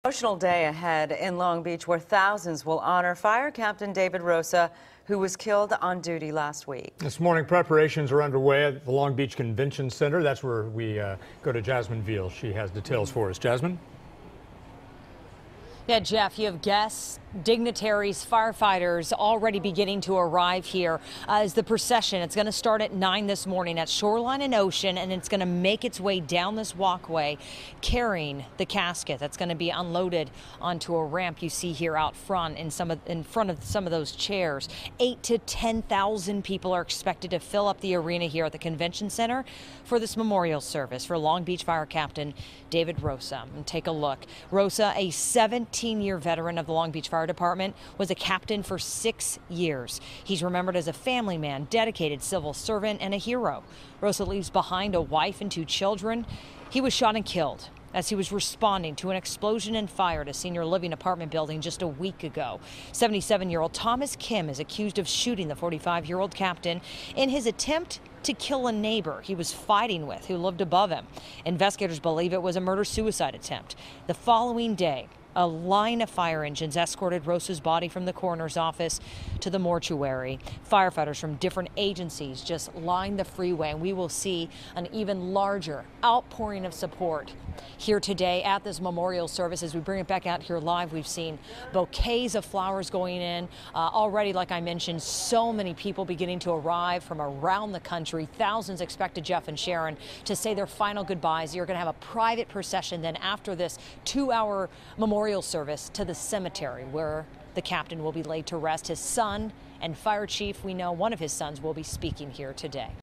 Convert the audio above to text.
Emotional day ahead in Long Beach, where thousands will honor Fire Captain David Rosa, who was killed on duty last week. This morning, preparations are underway at the Long Beach Convention Center. That's where we go to Jasmine Viel. She has details for us. Jasmine? Yeah, Jeff, you have guests, dignitaries, firefighters already beginning to arrive here as the procession. It's going to start at 9 this morning at Shoreline and Ocean, and it's going to make its way down this walkway carrying the casket that's going to be unloaded onto a ramp you see here out front in front of some of those chairs. 8,000 to 10,000 people are expected to fill up the arena here at the convention center for this memorial service for Long Beach Fire Captain David Rosa. And take a look. Rosa, a 17-year veteran of the Long Beach Fire Department, was a captain for 6 years. He's remembered as a family man, dedicated civil servant, and a hero. Rosa leaves behind a wife and 2 children. He was shot and killed as he was responding to an explosion and fire at a senior living apartment building just a week ago. 77-year-old Thomas Kim is accused of shooting the 45-year-old captain in his attempt to kill a neighbor he was fighting with who lived above him. Investigators believe it was a murder-suicide attempt. The following day, a line of fire engines escorted Rosa's body from the coroner's office to the mortuary. Firefighters from different agencies just lined the freeway, and we will see an even larger outpouring of support here today at this memorial service. As we bring it back out here live, we've seen bouquets of flowers going in. Already, like I mentioned, so many people beginning to arrive from around the country. Thousands expected, Jeff and Sharon, to say their final goodbyes. You're going to have a private procession then after this 2-hour memorial service to the cemetery where the captain will be laid to rest. His son and fire chief, we know one of his sons, will be speaking here today.